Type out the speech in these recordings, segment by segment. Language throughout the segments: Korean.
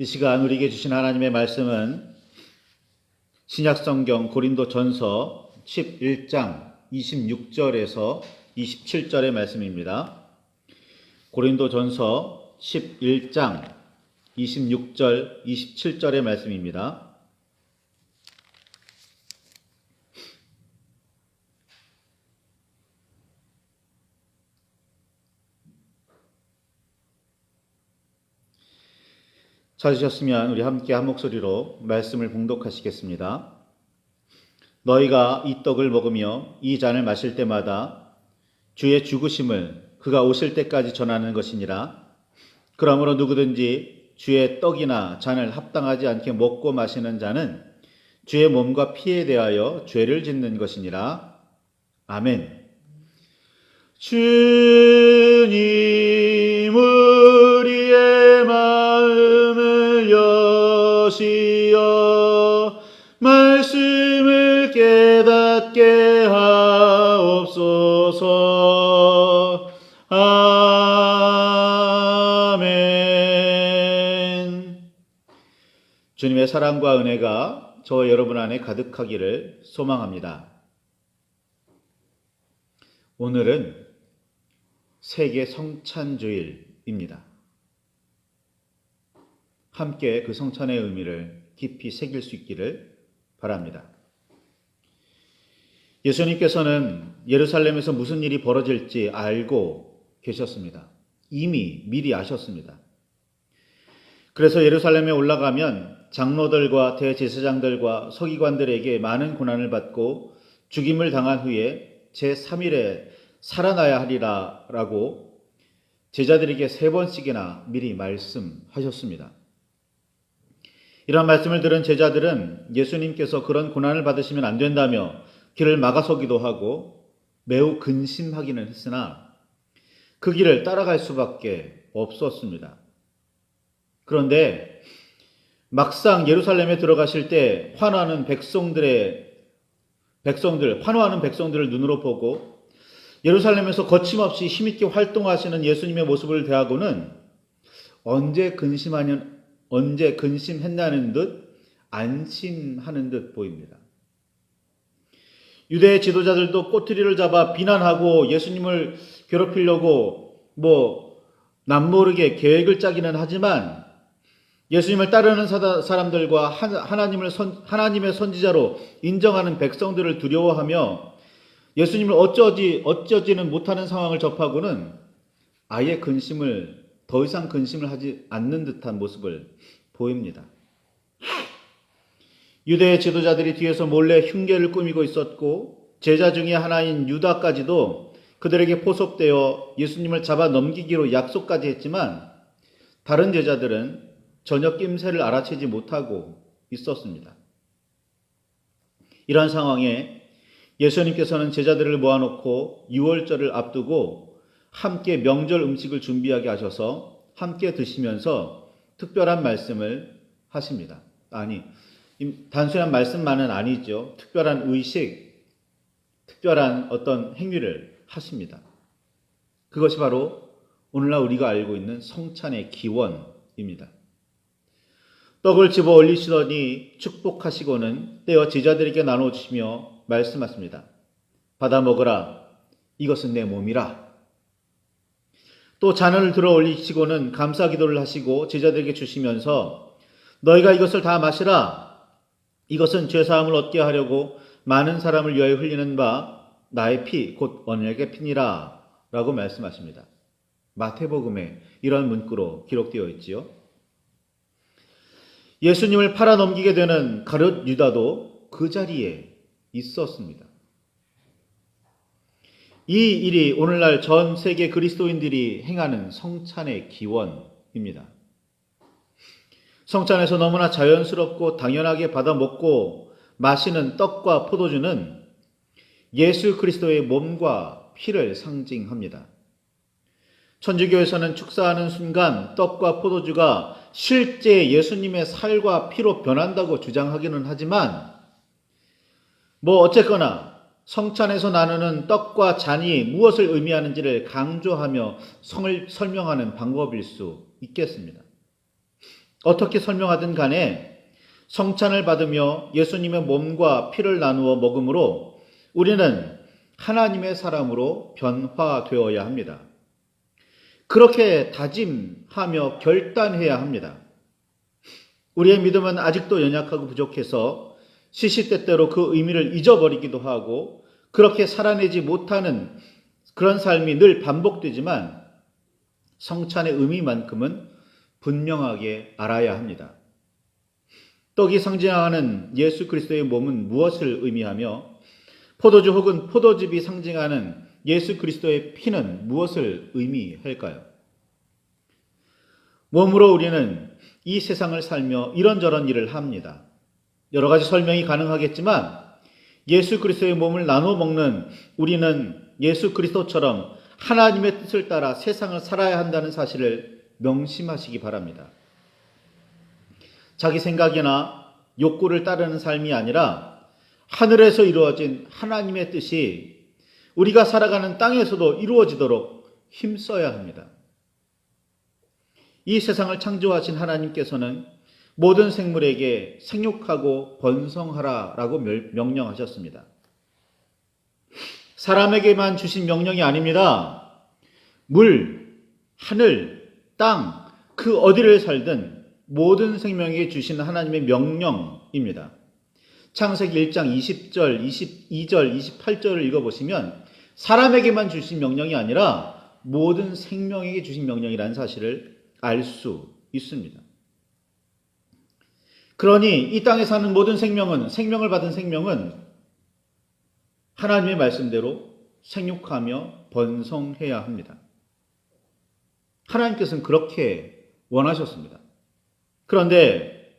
이 시간 우리에게 주신 하나님의 말씀은 신약성경 고린도전서 11장 26절에서 27절의 말씀입니다. 고린도전서 11장 26절, 27절의 말씀입니다. 찾으셨으면 우리 함께 한 목소리로 말씀을 봉독하시겠습니다. 너희가 이 떡을 먹으며 이 잔을 마실 때마다 주의 죽으심을 그가 오실 때까지 전하는 것이니라. 그러므로 누구든지 주의 떡이나 잔을 합당하지 않게 먹고 마시는 자는 주의 몸과 피에 대하여 죄를 짓는 것이니라. 아멘. 주님 우리의 마음을 여시어 말씀을 깨닫게 하옵소서. 아멘. 주님의 사랑과 은혜가 저와 여러분 안에 가득하기를 소망합니다. 오늘은 세계 성찬주일입니다. 함께 그 성찬의 의미를 깊이 새길 수 있기를 바랍니다. 예수님께서는 예루살렘에서 무슨 일이 벌어질지 알고 계셨습니다. 이미 미리 아셨습니다. 그래서 예루살렘에 올라가면 장로들과 대제사장들과 서기관들에게 많은 고난을 받고 죽임을 당한 후에 제3일에 살아나야 하리라 라고 제자들에게 3번씩이나 미리 말씀하셨습니다. 이런 말씀을 들은 제자들은 예수님께서 그런 고난을 받으시면 안 된다며 길을 막아서기도 하고 매우 근심하기는 했으나 그 길을 따라갈 수밖에 없었습니다. 그런데 막상 예루살렘에 들어가실 때 환호하는 백성들을 눈으로 보고 예루살렘에서 거침없이 힘있게 활동하시는 예수님의 모습을 대하고는 언제 근심했나는 듯 안심하는 듯 보입니다. 유대 지도자들도 꼬투리를 잡아 비난하고 예수님을 괴롭히려고 남모르게 계획을 짜기는 하지만 예수님을 따르는 사람들과 하나님의 선지자로 인정하는 백성들을 두려워하며 예수님을 어쩌지는 못하는 상황을 접하고는 아예 더 이상 근심을 하지 않는 듯한 모습을 보입니다. 유대 지도자들이 뒤에서 몰래 흉계를 꾸미고 있었고 제자 중에 하나인 유다까지도 그들에게 포섭되어 예수님을 잡아 넘기기로 약속까지 했지만 다른 제자들은 전혀 낌새를 알아채지 못하고 있었습니다. 이런 상황에 예수님께서는 제자들을 모아놓고 유월절을 앞두고 함께 명절 음식을 준비하게 하셔서 함께 드시면서 특별한 말씀을 하십니다. 단순한 말씀만은 아니죠. 특별한 의식, 특별한 어떤 행위를 하십니다. 그것이 바로 오늘날 우리가 알고 있는 성찬의 기원입니다. 떡을 집어 올리시더니 축복하시고는 떼어 제자들에게 나눠주시며 말씀하십니다. 받아 먹으라. 이것은 내 몸이라. 또 잔을 들어 올리시고는 감사 기도를 하시고 제자들에게 주시면서 너희가 이것을 다 마시라. 이것은 죄사함을 얻게 하려고 많은 사람을 위하여 흘리는 바 나의 피 곧 언약의 피니라 라고 말씀하십니다. 마태복음에 이런 문구로 기록되어 있지요. 예수님을 팔아 넘기게 되는 가룟 유다도 그 자리에 있었습니다. 이 일이 오늘날 전 세계 그리스도인들이 행하는 성찬의 기원입니다. 성찬에서 너무나 자연스럽고 당연하게 받아 먹고 마시는 떡과 포도주는 예수 그리스도의 몸과 피를 상징합니다. 천주교에서는 축사하는 순간 떡과 포도주가 실제 예수님의 살과 피로 변한다고 주장하기는 하지만 어쨌거나 성찬에서 나누는 떡과 잔이 무엇을 의미하는지를 강조하며 설명하는 방법일 수 있겠습니다. 어떻게 설명하든 간에 성찬을 받으며 예수님의 몸과 피를 나누어 먹음으로 우리는 하나님의 사람으로 변화되어야 합니다. 그렇게 다짐하며 결단해야 합니다. 우리의 믿음은 아직도 연약하고 부족해서 시시때때로 그 의미를 잊어버리기도 하고 그렇게 살아내지 못하는 그런 삶이 늘 반복되지만 성찬의 의미만큼은 분명하게 알아야 합니다. 떡이 상징하는 예수 그리스도의 몸은 무엇을 의미하며 포도주 혹은 포도즙이 상징하는 예수 그리스도의 피는 무엇을 의미할까요? 몸으로 우리는 이 세상을 살며 이런저런 일을 합니다. 여러 가지 설명이 가능하겠지만 예수 그리스도의 몸을 나눠 먹는 우리는 예수 그리스도처럼 하나님의 뜻을 따라 세상을 살아야 한다는 사실을 명심하시기 바랍니다. 자기 생각이나 욕구를 따르는 삶이 아니라 하늘에서 이루어진 하나님의 뜻이 우리가 살아가는 땅에서도 이루어지도록 힘써야 합니다. 이 세상을 창조하신 하나님께서는 모든 생물에게 생육하고 번성하라라고 명령하셨습니다. 사람에게만 주신 명령이 아닙니다. 물, 하늘, 땅, 그 어디를 살든 모든 생명에게 주신 하나님의 명령입니다. 창세기 1장 20절, 22절, 28절을 읽어보시면 사람에게만 주신 명령이 아니라 모든 생명에게 주신 명령이라는 사실을 알 수 있습니다. 그러니 이 땅에 사는 모든 생명을 받은 생명은 하나님의 말씀대로 생육하며 번성해야 합니다. 하나님께서는 그렇게 원하셨습니다. 그런데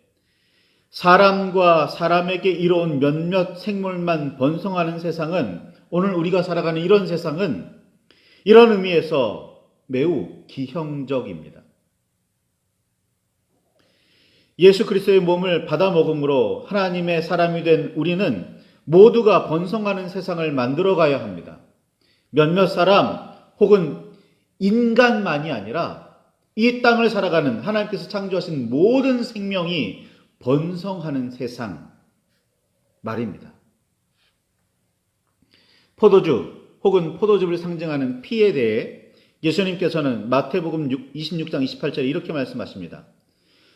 사람과 사람에게 이로운 몇몇 생물만 번성하는 세상은, 오늘 우리가 살아가는 이런 세상은 이런 의미에서 매우 기형적입니다. 예수 그리스도의 몸을 받아 먹음으로 하나님의 사람이 된 우리는 모두가 번성하는 세상을 만들어 가야 합니다. 몇몇 사람 혹은 인간만이 아니라 이 땅을 살아가는 하나님께서 창조하신 모든 생명이 번성하는 세상 말입니다. 포도주 혹은 포도즙을 상징하는 피에 대해 예수님께서는 마태복음 26장 28절에 이렇게 말씀하십니다.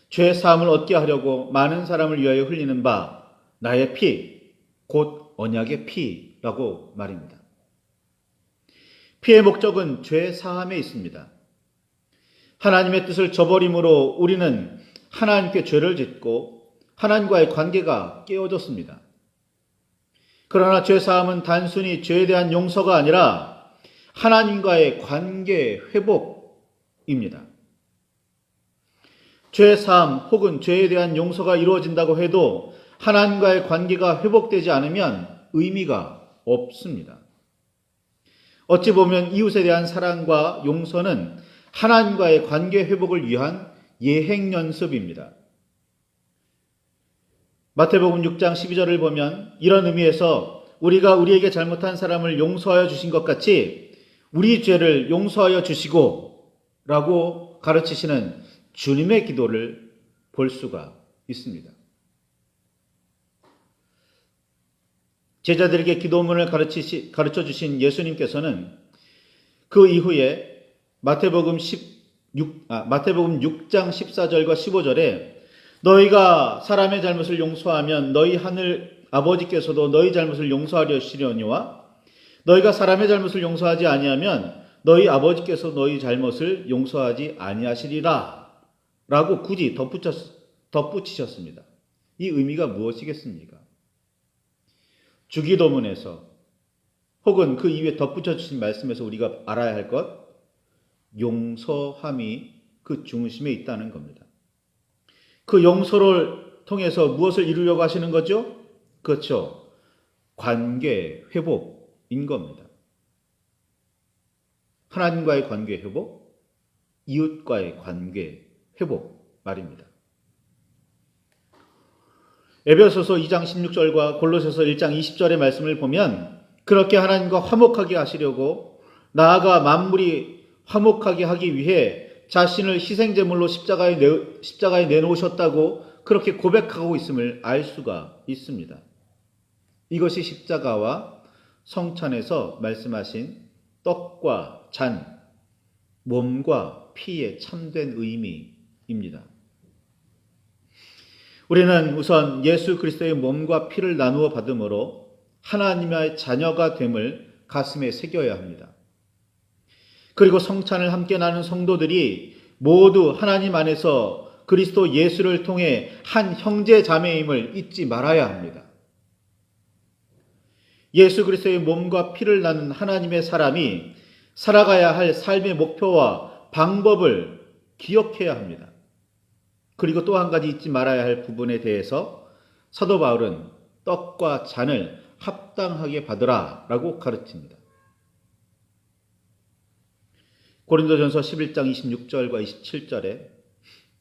죄 사함을 얻게 하려고 많은 사람을 위하여 흘리는 바 나의 피, 곧 언약의 피라고 말입니다. 피의 목적은 죄 사함에 있습니다. 하나님의 뜻을 저버림으로 우리는 하나님께 죄를 짓고 하나님과의 관계가 깨어졌습니다. 그러나 죄 사함은 단순히 죄에 대한 용서가 아니라 하나님과의 관계 회복입니다. 죄 사함 혹은 죄에 대한 용서가 이루어진다고 해도 하나님과의 관계가 회복되지 않으면 의미가 없습니다. 어찌 보면 이웃에 대한 사랑과 용서는 하나님과의 관계 회복을 위한 예행 연습입니다. 마태복음 6장 12절을 보면 이런 의미에서 우리가 우리에게 잘못한 사람을 용서하여 주신 것 같이 우리 죄를 용서하여 주시고 라고 가르치시는 주님의 기도를 볼 수가 있습니다. 제자들에게 기도문을 가르쳐 주신 예수님께서는 그 이후에 마태복음 6장 14절과 15절에 너희가 사람의 잘못을 용서하면 너희 하늘 아버지께서도 너희 잘못을 용서하려 하시려니와 너희가 사람의 잘못을 용서하지 아니하면 너희 아버지께서 너희 잘못을 용서하지 아니하시리라 라고 굳이 덧붙이셨습니다. 이 의미가 무엇이겠습니까? 주기도문에서 혹은 그 이후에 덧붙여 주신 말씀에서 우리가 알아야 할 것, 용서함이 그 중심에 있다는 겁니다. 그 용서를 통해서 무엇을 이루려고 하시는 거죠? 그렇죠. 관계 회복인 겁니다. 하나님과의 관계 회복, 이웃과의 관계 회복 말입니다. 에베소서 2장 16절과 골로새서 1장 20절의 말씀을 보면 그렇게 하나님과 화목하게 하시려고 나아가 만물이 화목하게 하기 위해 자신을 희생제물로 십자가에 내놓으셨다고 그렇게 고백하고 있음을 알 수가 있습니다. 이것이 십자가와 성찬에서 말씀하신 떡과 잔, 몸과 피의 참된 의미입니다. 우리는 우선 예수 그리스도의 몸과 피를 나누어 받음으로 하나님의 자녀가 됨을 가슴에 새겨야 합니다. 그리고 성찬을 함께 나눈 성도들이 모두 하나님 안에서 그리스도 예수를 통해 한 형제 자매임을 잊지 말아야 합니다. 예수 그리스도의 몸과 피를 나눈 하나님의 사람이 살아가야 할 삶의 목표와 방법을 기억해야 합니다. 그리고 또 한 가지 잊지 말아야 할 부분에 대해서 사도 바울은 떡과 잔을 합당하게 받으라 라고 가르칩니다. 고린도전서 11장 26절과 27절에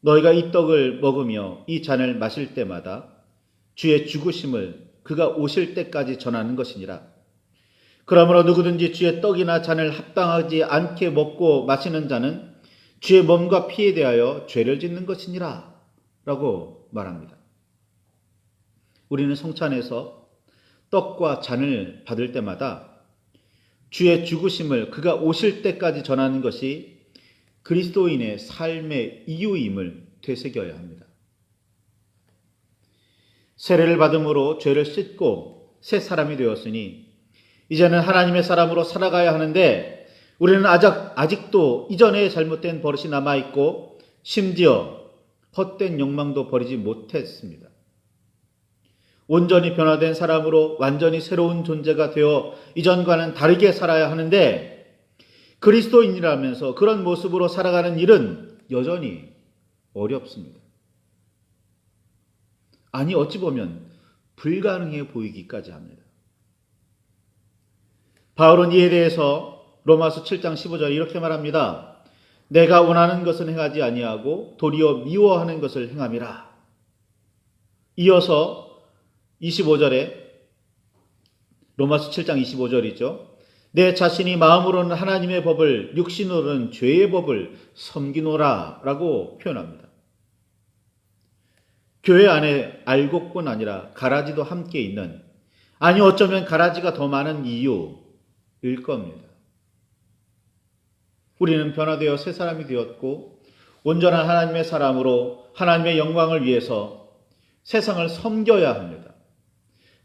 너희가 이 떡을 먹으며 이 잔을 마실 때마다 주의 죽으심을 그가 오실 때까지 전하는 것이니라. 그러므로 누구든지 주의 떡이나 잔을 합당하지 않게 먹고 마시는 자는 주의 몸과 피에 대하여 죄를 짓는 것이니라 라고 말합니다. 우리는 성찬에서 떡과 잔을 받을 때마다 주의 죽으심을 그가 오실 때까지 전하는 것이 그리스도인의 삶의 이유임을 되새겨야 합니다. 세례를 받음으로 죄를 씻고 새 사람이 되었으니 이제는 하나님의 사람으로 살아가야 하는데 우리는 아직도 이전에 잘못된 버릇이 남아있고 심지어 헛된 욕망도 버리지 못했습니다. 온전히 변화된 사람으로 완전히 새로운 존재가 되어 이전과는 다르게 살아야 하는데 그리스도인이라면서 그런 모습으로 살아가는 일은 여전히 어렵습니다. 아니 어찌 보면 불가능해 보이기까지 합니다. 바울은 이에 대해서 로마서 7장 15절에 이렇게 말합니다. 내가 원하는 것은 행하지 아니하고 도리어 미워하는 것을 행함이라. 이어서 25절에 로마서 7장 25절이죠. 내 자신이 마음으로는 하나님의 법을 육신으로는 죄의 법을 섬기노라 라고 표현합니다. 교회 안에 알곡뿐 아니라 가라지도 함께 있는, 아니 어쩌면 가라지가 더 많은 이유일 겁니다. 우리는 변화되어 새 사람이 되었고 온전한 하나님의 사람으로 하나님의 영광을 위해서 세상을 섬겨야 합니다.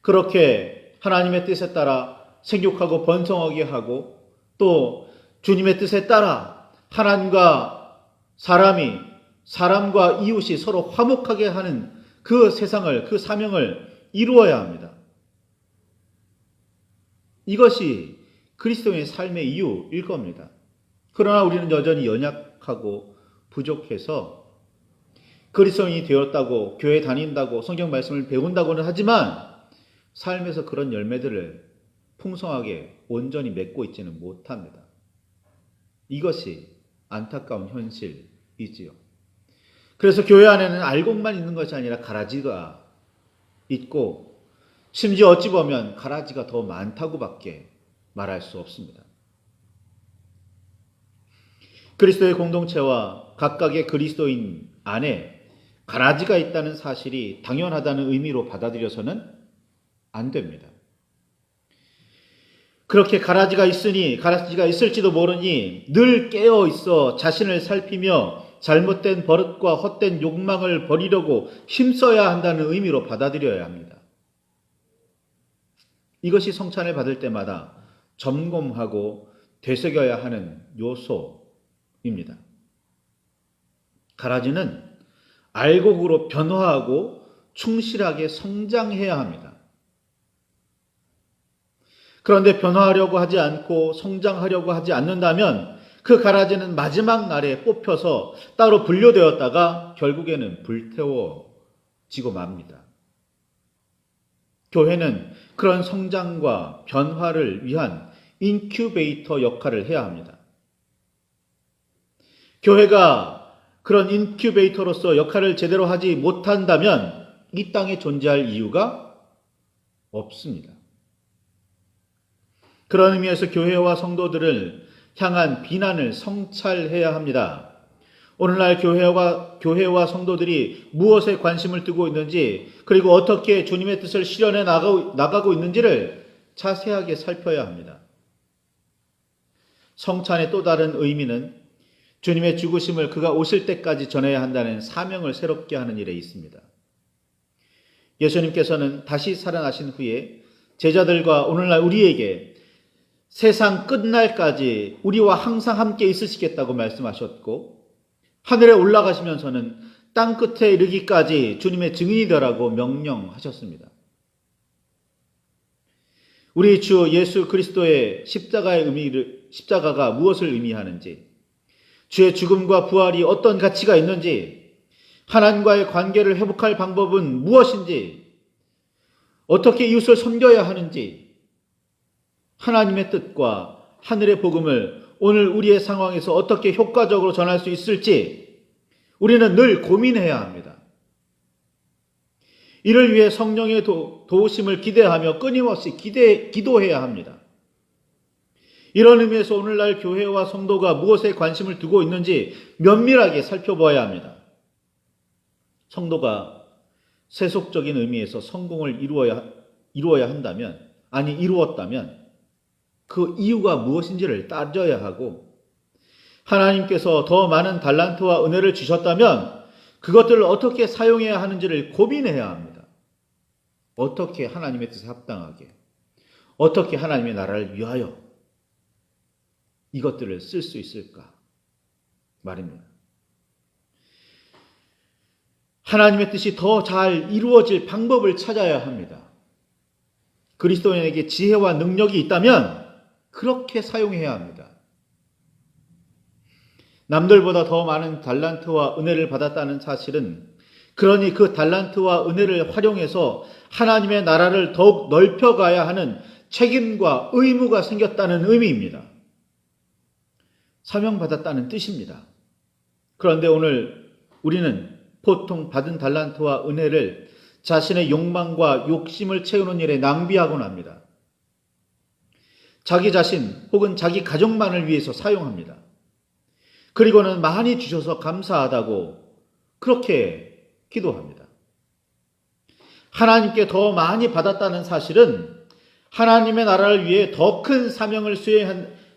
그렇게 하나님의 뜻에 따라 생육하고 번성하게 하고 또 주님의 뜻에 따라 하나님과 사람과 이웃이 서로 화목하게 하는 그 세상을, 그 사명을 이루어야 합니다. 이것이 그리스도인의 삶의 이유일 겁니다. 그러나 우리는 여전히 연약하고 부족해서 그리스도인이 되었다고, 교회 다닌다고, 성경 말씀을 배운다고는 하지만 삶에서 그런 열매들을 풍성하게 온전히 맺고 있지는 못합니다. 이것이 안타까운 현실이지요. 그래서 교회 안에는 알곡만 있는 것이 아니라 가라지가 있고 심지어 어찌 보면 가라지가 더 많다고밖에 말할 수 없습니다. 그리스도의 공동체와 각각의 그리스도인 안에 가라지가 있다는 사실이 당연하다는 의미로 받아들여서는 안 됩니다. 그렇게 가라지가 있을지도 모르니 늘 깨어 있어 자신을 살피며 잘못된 버릇과 헛된 욕망을 버리려고 힘써야 한다는 의미로 받아들여야 합니다. 이것이 성찬을 받을 때마다 점검하고 되새겨야 하는 요소입니다. 가라지는 알곡으로 변화하고 충실하게 성장해야 합니다. 그런데 변화하려고 하지 않고 성장하려고 하지 않는다면 그 가라지는 마지막 날에 뽑혀서 따로 분류되었다가 결국에는 불태워지고 맙니다. 교회는 그런 성장과 변화를 위한 인큐베이터 역할을 해야 합니다. 교회가 그런 인큐베이터로서 역할을 제대로 하지 못한다면 이 땅에 존재할 이유가 없습니다. 그런 의미에서 교회와 성도들을 향한 비난을 성찰해야 합니다. 오늘날 교회와 성도들이 무엇에 관심을 두고 있는지, 그리고 어떻게 주님의 뜻을 실현해 나가고 있는지를 자세하게 살펴야 합니다. 성찬의 또 다른 의미는 주님의 죽으심을 그가 오실 때까지 전해야 한다는 사명을 새롭게 하는 일에 있습니다. 예수님께서는 다시 살아나신 후에 제자들과 오늘날 우리에게 세상 끝날까지 우리와 항상 함께 있으시겠다고 말씀하셨고, 하늘에 올라가시면서는 땅 끝에 이르기까지 주님의 증인이 되라고 명령하셨습니다. 우리 주 예수 그리스도의 십자가가 무엇을 의미하는지, 주의 죽음과 부활이 어떤 가치가 있는지, 하나님과의 관계를 회복할 방법은 무엇인지, 어떻게 이웃을 섬겨야 하는지, 하나님의 뜻과 하늘의 복음을 오늘 우리의 상황에서 어떻게 효과적으로 전할 수 있을지 우리는 늘 고민해야 합니다. 이를 위해 성령의 도우심을 기대하며 끊임없이 기도해야 합니다. 이런 의미에서 오늘날 교회와 성도가 무엇에 관심을 두고 있는지 면밀하게 살펴봐야 합니다. 성도가 세속적인 의미에서 성공을 이루었다면 그 이유가 무엇인지를 따져야 하고, 하나님께서 더 많은 달란트와 은혜를 주셨다면 그것들을 어떻게 사용해야 하는지를 고민해야 합니다. 어떻게 하나님의 뜻에 합당하게, 어떻게 하나님의 나라를 위하여 이것들을 쓸 수 있을까 말입니다. 하나님의 뜻이 더 잘 이루어질 방법을 찾아야 합니다. 그리스도인에게 지혜와 능력이 있다면 그렇게 사용해야 합니다. 남들보다 더 많은 달란트와 은혜를 받았다는 사실은, 그러니 그 달란트와 은혜를 활용해서 하나님의 나라를 더욱 넓혀가야 하는 책임과 의무가 생겼다는 의미입니다. 사명받았다는 뜻입니다. 그런데 오늘 우리는 보통 받은 달란트와 은혜를 자신의 욕망과 욕심을 채우는 일에 낭비하곤 합니다. 자기 자신 혹은 자기 가족만을 위해서 사용합니다. 그리고는 많이 주셔서 감사하다고 그렇게 기도합니다. 하나님께 더 많이 받았다는 사실은 하나님의 나라를 위해 더 큰 사명을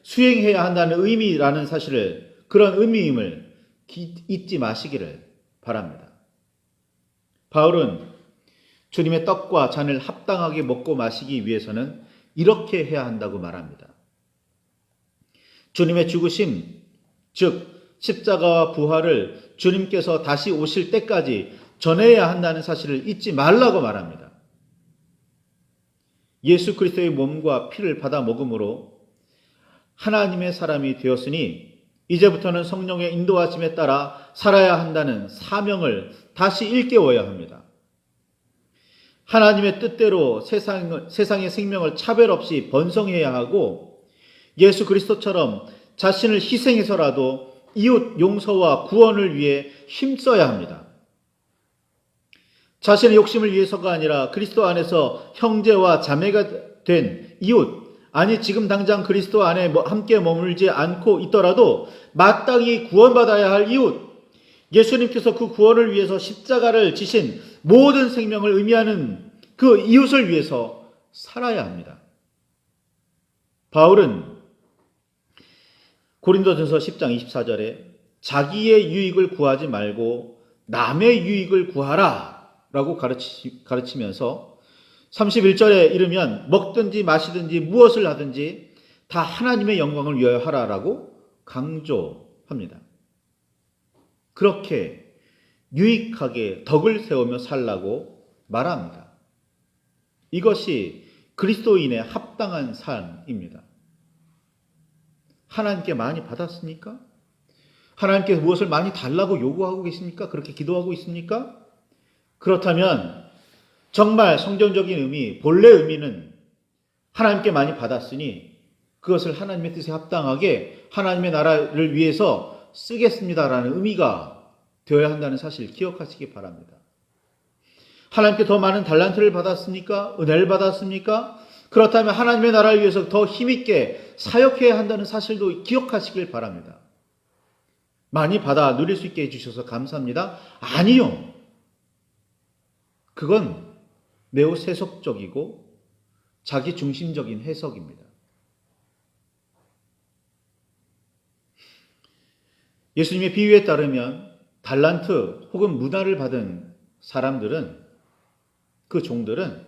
수행해야 한다는 의미라는 사실을, 그런 의미임을 잊지 마시기를 바랍니다. 바울은 주님의 떡과 잔을 합당하게 먹고 마시기 위해서는 이렇게 해야 한다고 말합니다. 주님의 죽으심, 즉 십자가와 부활을 주님께서 다시 오실 때까지 전해야 한다는 사실을 잊지 말라고 말합니다. 예수 그리스도의 몸과 피를 받아 먹음으로 하나님의 사람이 되었으니 이제부터는 성령의 인도하심에 따라 살아야 한다는 사명을 다시 일깨워야 합니다. 하나님의 뜻대로 세상의 생명을 차별 없이 번성해야 하고, 예수 그리스도처럼 자신을 희생해서라도 이웃 용서와 구원을 위해 힘써야 합니다. 자신의 욕심을 위해서가 아니라 그리스도 안에서 형제와 자매가 된 이웃, 아니 지금 당장 그리스도 안에 함께 머물지 않고 있더라도 마땅히 구원받아야 할 이웃, 예수님께서 그 구원을 위해서 십자가를 지신 모든 생명을 의미하는 그 이웃을 위해서 살아야 합니다. 바울은 고린도전서 10장 24절에 자기의 유익을 구하지 말고 남의 유익을 구하라 라고 가르치면서 31절에 이르면 먹든지 마시든지 무엇을 하든지 다 하나님의 영광을 위하여 하라라고 강조합니다. 그렇게 유익하게 덕을 세우며 살라고 말합니다. 이것이 그리스도인의 합당한 삶입니다. 하나님께 많이 받았습니까? 하나님께서 무엇을 많이 달라고 요구하고 계십니까? 그렇게 기도하고 있습니까? 그렇다면 정말 성경적인 의미, 본래 의미는 하나님께 많이 받았으니 그것을 하나님의 뜻에 합당하게 하나님의 나라를 위해서 쓰겠습니다라는 의미가 되어야 한다는 사실 기억하시기 바랍니다. 하나님께 더 많은 달란트를 받았습니까? 은혜를 받았습니까? 그렇다면 하나님의 나라를 위해서 더 힘있게 사역해야 한다는 사실도 기억하시길 바랍니다. 많이 받아 누릴 수 있게 해주셔서 감사합니다. 아니요. 그건 매우 세속적이고 자기 중심적인 해석입니다. 예수님의 비유에 따르면 달란트 혹은 문화를 받은 사람들은, 그 종들은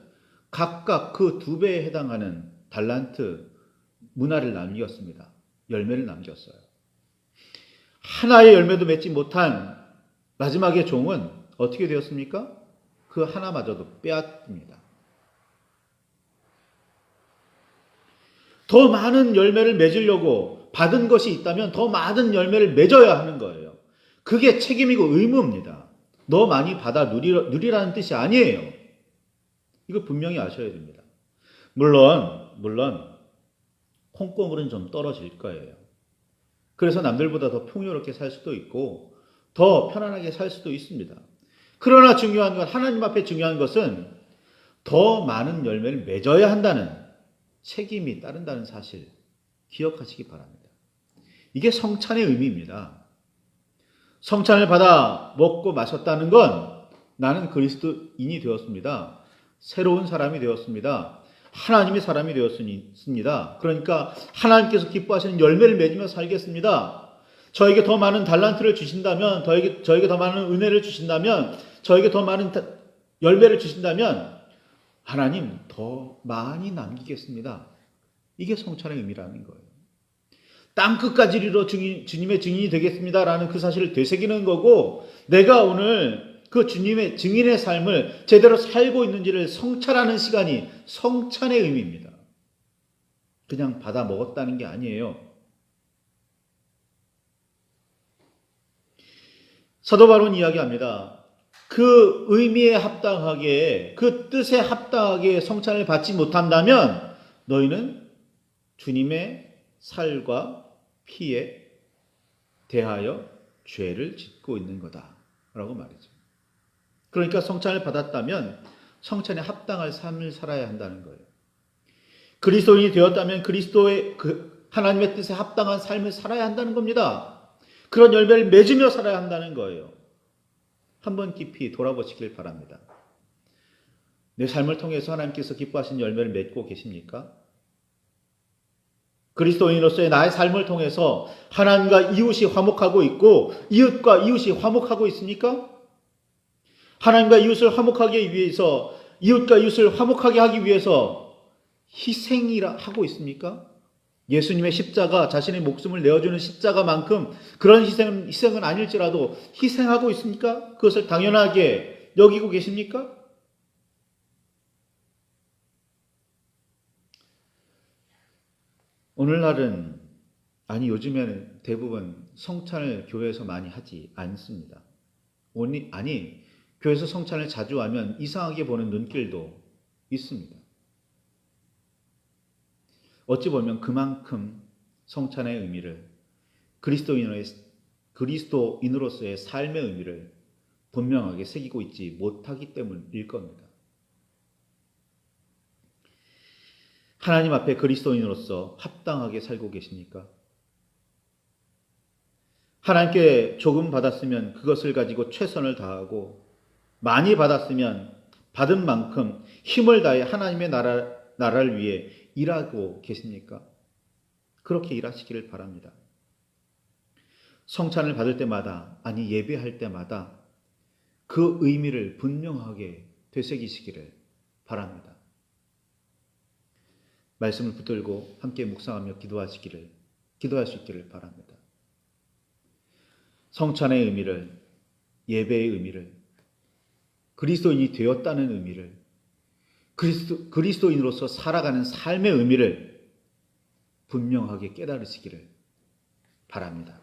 각각 그 2배에 해당하는 달란트 문화를 남겼습니다. 열매를 남겼어요. 하나의 열매도 맺지 못한 마지막의 종은 어떻게 되었습니까? 그 하나마저도 빼앗깁니다. 더 많은 열매를 맺으려고 받은 것이 있다면 더 많은 열매를 맺어야 하는 거예요. 그게 책임이고 의무입니다. 너 많이 받아 누리라는 뜻이 아니에요. 이거 분명히 아셔야 됩니다. 물론 콩고물은 좀 떨어질 거예요. 그래서 남들보다 더 풍요롭게 살 수도 있고 더 편안하게 살 수도 있습니다. 그러나 중요한 건, 하나님 앞에 중요한 것은 더 많은 열매를 맺어야 한다는 책임이 따른다는 사실 기억하시기 바랍니다. 이게 성찬의 의미입니다. 성찬을 받아 먹고 마셨다는 건 나는 그리스도인이 되었습니다. 새로운 사람이 되었습니다. 하나님의 사람이 되었습니다. 그러니까 하나님께서 기뻐하시는 열매를 맺으며 살겠습니다. 저에게 더 많은 달란트를 주신다면, 저에게 더 많은 은혜를 주신다면, 저에게 더 많은 열매를 주신다면 하나님 더 많이 남기겠습니다. 이게 성찬의 의미라는 거예요. 땅끝까지 이르러 주님의 증인이 되겠습니다라는 그 사실을 되새기는 거고, 내가 오늘 그 주님의 증인의 삶을 제대로 살고 있는지를 성찰하는 시간이 성찬의 의미입니다. 그냥 받아 먹었다는 게 아니에요. 사도 바울은 이야기합니다. 그 의미에 합당하게, 그 뜻에 합당하게 성찬을 받지 못한다면 너희는 주님의 살과 피에 대하여 죄를 짓고 있는 거다라고 말이죠. 그러니까 성찬을 받았다면 성찬에 합당할 삶을 살아야 한다는 거예요. 그리스도인이 되었다면 그리스도의 하나님의 뜻에 합당한 삶을 살아야 한다는 겁니다. 그런 열매를 맺으며 살아야 한다는 거예요. 한번 깊이 돌아보시길 바랍니다. 내 삶을 통해서 하나님께서 기뻐하신 열매를 맺고 계십니까? 그리스도인으로서의 나의 삶을 통해서 하나님과 이웃이 화목하고 있고 이웃과 이웃이 화목하고 있습니까? 하나님과 이웃을 화목하게 위해서, 이웃과 이웃을 화목하게 하기 위해서 희생이라 하고 있습니까? 예수님의 십자가, 자신의 목숨을 내어주는 십자가만큼 그런 희생은 아닐지라도 희생하고 있습니까? 그것을 당연하게 여기고 계십니까? 오늘날은, 아니 요즘에는 대부분 성찬을 교회에서 많이 하지 않습니다. 교회에서 성찬을 자주 하면 이상하게 보는 눈길도 있습니다. 어찌 보면 그만큼 성찬의 의미를, 그리스도인으로서의 삶의 의미를 분명하게 새기고 있지 못하기 때문일 겁니다. 하나님 앞에 그리스도인으로서 합당하게 살고 계십니까? 하나님께 조금 받았으면 그것을 가지고 최선을 다하고, 많이 받았으면 받은 만큼 힘을 다해 하나님의 나라를 위해 일하고 계십니까? 그렇게 일하시기를 바랍니다. 성찬을 받을 때마다, 아니 예배할 때마다 그 의미를 분명하게 되새기시기를 바랍니다. 말씀을 붙들고 함께 묵상하며 기도할 수 있기를 바랍니다. 성찬의 의미를, 예배의 의미를, 그리스도인이 되었다는 의미를, 그리스도인으로서 살아가는 삶의 의미를 분명하게 깨달으시기를 바랍니다.